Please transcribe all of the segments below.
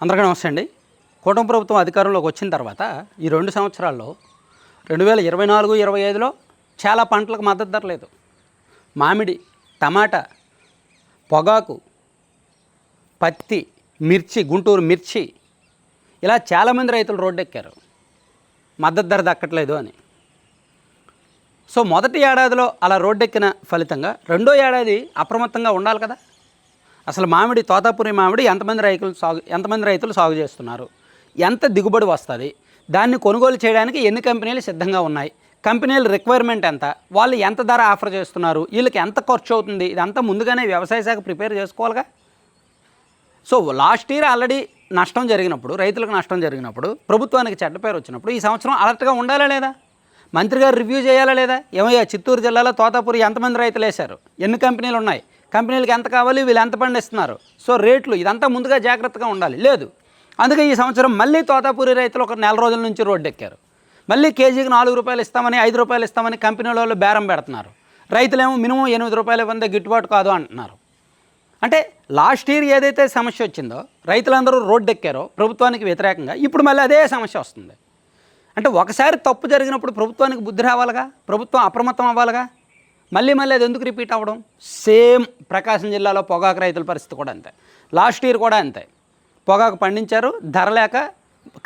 అందరికీ నమస్తే అండి. కూటమి ప్రభుత్వం అధికారంలోకి వచ్చిన తర్వాత ఈ 2 సంవత్సరాల్లో 2024, 25లో చాలా పంటలకు మద్దతు ధర లేదు. మామిడి, టమాటా, పొగాకు, పత్తి, మిర్చి, గుంటూరు మిర్చి, ఇలా చాలామంది రైతులు రోడ్డెక్కారు మద్దతు ధర దక్కట్లేదు అని. సో మొదటి ఏడాదిలో అలా రోడ్డెక్కిన ఫలితంగా రెండో ఏడాది అప్రమత్తంగా ఉండాలి కదా. అసలు మామిడి, తోతాపురి మామిడి ఎంతమంది రైతులు సాగు చేస్తున్నారు, ఎంత దిగుబడి వస్తుంది, దాన్ని కొనుగోలు చేయడానికి ఎన్ని కంపెనీలు సిద్ధంగా ఉన్నాయి, కంపెనీల రిక్వైర్మెంట్ ఎంత, వాళ్ళు ఎంత ధర ఆఫర్ చేస్తున్నారు, వీళ్ళకి ఎంత ఖర్చు అవుతుంది, ఇదంతా ముందుగానే వ్యవసాయ శాఖ ప్రిపేర్ చేసుకోవాలిగా. సో లాస్ట్ ఇయర్ ఆల్రెడీ నష్టం జరిగినప్పుడు, రైతులకు నష్టం జరిగినప్పుడు, ప్రభుత్వానికి చెడ్డ పేరు వచ్చినప్పుడు ఈ సంవత్సరం అలర్ట్గా ఉండాలా లేదా, మంత్రి గారు రివ్యూ చేయాలా లేదా. ఏమయ్యా చిత్తూరు జిల్లాలో తోతాపురి ఎంతమంది రైతులు వేశారు, ఎన్ని కంపెనీలు ఉన్నాయి, కంపెనీలకు ఎంత కావాలి, వీళ్ళు ఎంత పండిస్తున్నారు, సో రేట్లు, ఇదంతా ముందుగా జాగ్రత్తగా ఉండాలి. లేదు, అందుకే ఈ సంవత్సరం మళ్ళీ తోతాపురి రైతులు ఒక నెల రోజుల నుంచి రోడ్డెక్కారు. మళ్ళీ కేజీకి 4 రూపాయలు ఇస్తామని, 5 రూపాయలు ఇస్తామని కంపెనీల వాళ్ళు బేరం పెడుతున్నారు. రైతులేమో మినిమం 8 రూపాయలు ఇవ్వందే గిట్టుబాటు కాదు అంటున్నారు. అంటే లాస్ట్ ఇయర్ ఏదైతే సమస్య వచ్చిందో, రైతులందరూ రోడ్డెక్కారో ప్రభుత్వానికి వ్యతిరేకంగా, ఇప్పుడు మళ్ళీ అదే సమస్య వస్తుంది. అంటే ఒకసారి తప్పు జరిగినప్పుడు ప్రభుత్వానికి బుద్ధి రావాలిగా, ప్రభుత్వం అప్రమత్తం అవ్వాలిగా. మళ్ళీ అది ఎందుకు రిపీట్ అవ్వడం. సేమ్ ప్రకాశం జిల్లాలో పొగాకు రైతుల పరిస్థితి కూడా అంతే. లాస్ట్ ఇయర్ కూడా అంతే. పొగాకు పండించారు, ధర లేక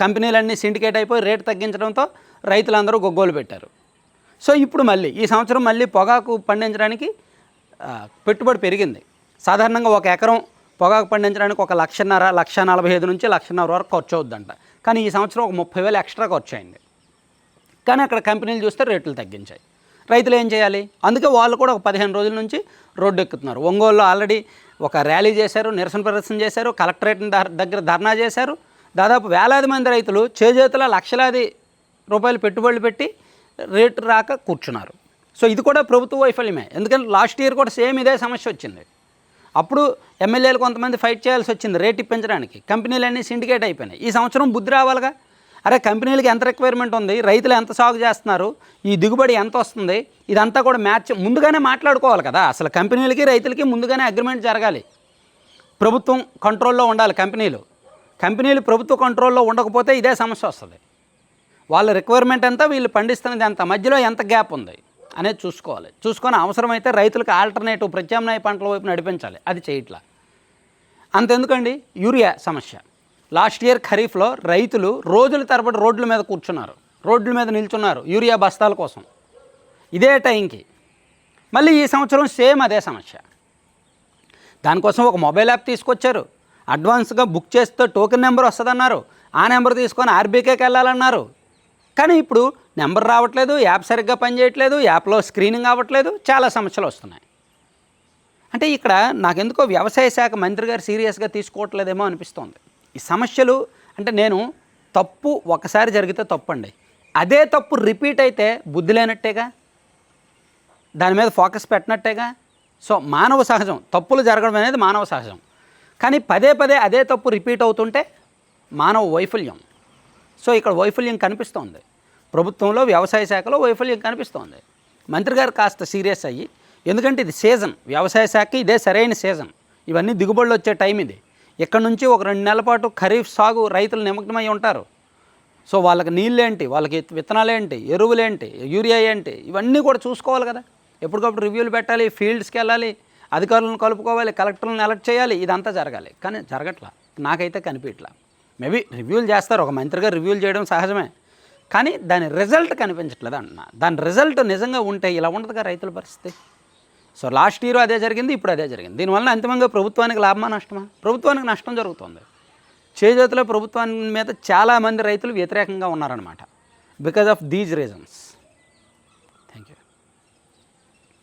కంపెనీలన్నీ సిండికేట్ అయిపోయి రేటు తగ్గించడంతో రైతులందరూ గొగ్గోలు పెట్టారు. సో ఇప్పుడు మళ్ళీ ఈ సంవత్సరం మళ్ళీ పొగాకు పండించడానికి పెట్టుబడి పెరిగింది. సాధారణంగా ఒక ఎకరం పొగాకు పండించడానికి 1,00,000, 1,45,000 నుంచి 1,50,000 వరకు ఖర్చు అవుద్దంట. కానీ ఈ సంవత్సరం ఒక 30,000 ఎక్స్ట్రా ఖర్చు అయింది. కానీ అక్కడ కంపెనీలు చూస్తే రేట్లు తగ్గించాయి. రైతులు ఏం చేయాలి, అందుకే వాళ్ళు కూడా ఒక 15 రోజుల నుంచి రోడ్డు ఎక్కుతున్నారు. ఒంగోలులో ఆల్రెడీ ఒక ర్యాలీ చేశారు, నిరసన ప్రదర్శన చేశారు, కలెక్టరేట్ దగ్గర ధర్నా చేశారు. దాదాపు వేలాది మంది రైతులు చేజేతుల లక్షలాది రూపాయలు పెట్టుబడులు పెట్టి రేటు రాక కూర్చున్నారు. సో ఇది కూడా ప్రభుత్వ వైఫల్యమే. ఎందుకంటే లాస్ట్ ఇయర్ కూడా సేమ్ ఇదే సమస్య వచ్చింది. అప్పుడు ఎమ్మెల్యేలు కొంతమంది ఫైట్ చేయాల్సి వచ్చింది రేట్ ఇప్పించడానికి. కంపెనీలన్నీ సిండికేట్ అయిపోయినాయి. ఈ సంవత్సరం బుద్ధి రావాలిగా. అరే కంపెనీలకి ఎంత రిక్వైర్మెంట్ ఉంది, రైతులు ఎంత సాగు చేస్తున్నారు, ఈ దిగుబడి ఎంత వస్తుంది, ఇదంతా కూడా మ్యాచ్ ముందుగానే మాట్లాడుకోవాలి కదా. అసలు కంపెనీలకి రైతులకి ముందుగానే అగ్రిమెంట్ జరగాలి. ప్రభుత్వం కంట్రోల్లో ఉండాలి కంపెనీలు ప్రభుత్వ కంట్రోల్లో ఉండకపోతే ఇదే సమస్య వస్తుంది. వాళ్ళ రిక్వైర్మెంట్ ఎంత, వీళ్ళు పండిస్తున్నది ఎంత, మధ్యలో ఎంత గ్యాప్ ఉంది అనేది చూసుకోవాలి. చూసుకొని అవసరమైతే రైతులకు ఆల్టర్నేటివ్ ప్రత్యామ్నాయ పంటల వైపు నడిపించాలి. అది చేయట్లా. అంతెందుకండి, యూరియా సమస్య. లాస్ట్ ఇయర్ ఖరీఫ్లో రైతులు రోజుల తరబడి రోడ్ల మీద కూర్చున్నారు, రోడ్ల మీద నిల్చున్నారు యూరియా బస్తాల కోసం ఇదే టైంకి. మళ్ళీ ఈ సంవత్సరం సేమ్ అదే సమస్య. దానికోసం ఒక మొబైల్ యాప్ తీసుకొచ్చారు. అడ్వాన్స్గా బుక్ చేస్తే టోకెన్ నెంబర్ వస్తుందన్నారు. ఆ నెంబర్ తీసుకొని ఆర్బీకేకి వెళ్ళాలన్నారు. కానీ ఇప్పుడు నెంబర్ రావట్లేదు, యాప్ సరిగ్గా పనిచేయట్లేదు, యాప్లో స్క్రీనింగ్ అవ్వట్లేదు, చాలా సమస్యలు వస్తున్నాయి. అంటే ఇక్కడ నాకెందుకో వ్యవసాయ శాఖ మంత్రి గారు సీరియస్గా తీసుకోవట్లేదేమో అనిపిస్తోంది. ఈ సమస్యలు అంటే నేను తప్పు ఒకసారి జరిగితే తప్పండి, అదే తప్పు రిపీట్ అయితే బుద్ధి లేనట్టేగా, దాని మీద ఫోకస్ పెట్టినట్టేగా. సో మానవ సహజం, తప్పులు జరగడం అనేది మానవ సహజం. కానీ పదే అదే తప్పు రిపీట్ అవుతుంటే మానవ వైఫల్యం. సో ఇక్కడ వైఫల్యం కనిపిస్తోంది. ప్రభుత్వంలో వ్యవసాయ శాఖలో వైఫల్యం కనిపిస్తోంది. మంత్రి గారు కాస్త సీరియస్ అయ్యి, ఎందుకంటే ఇది సీజన్, వ్యవసాయ శాఖకి ఇదే సరైన సీజన్, ఇవన్నీ దిగుబడులు వచ్చే టైం ఇది. ఇక్కడ నుంచి ఒక 2 నెలల పాటు ఖరీఫ్ సాగు రైతులు నిమగ్నమై ఉంటారు. సో వాళ్ళకి నీళ్ళేంటి, వాళ్ళకి విత్తనాలేంటి, ఎరువులేంటి, యూరియా ఏంటి, ఇవన్నీ కూడా చూసుకోవాలి కదా. ఎప్పటికప్పుడు రివ్యూలు పెట్టాలి, ఫీల్డ్స్కి వెళ్ళాలి, అధికారులను కలుపుకోవాలి, కలెక్టర్లను అలర్ట్ చేయాలి, ఇదంతా జరగాలి. కానీ జరగట్లా, నాకైతే కనిపించట్లా. మేబీ రివ్యూలు చేస్తారు, ఒక మంత్రిగా రివ్యూలు చేయడం సహజమే, కానీ దాని రిజల్ట్ కనిపించట్లేదు అంటున్నా. దాని రిజల్ట్ నిజంగా ఉంటే ఇలా ఉండదుగా రైతుల పరిస్థితి. సో లాస్ట్ ఇయర్ అదే జరిగింది, ఇప్పుడు అదే జరిగింది. దీనివల్ల అంతిమంగా ప్రభుత్వానికి లాభమా నష్టమా? ప్రభుత్వానికి నష్టం జరుగుతుంది. చేజేతుల ప్రభుత్వాన్ని మీద చాలామంది రైతులు వ్యతిరేకంగా ఉన్నారనమాట, బికాజ్ ఆఫ్ దీస్ రీజన్స్.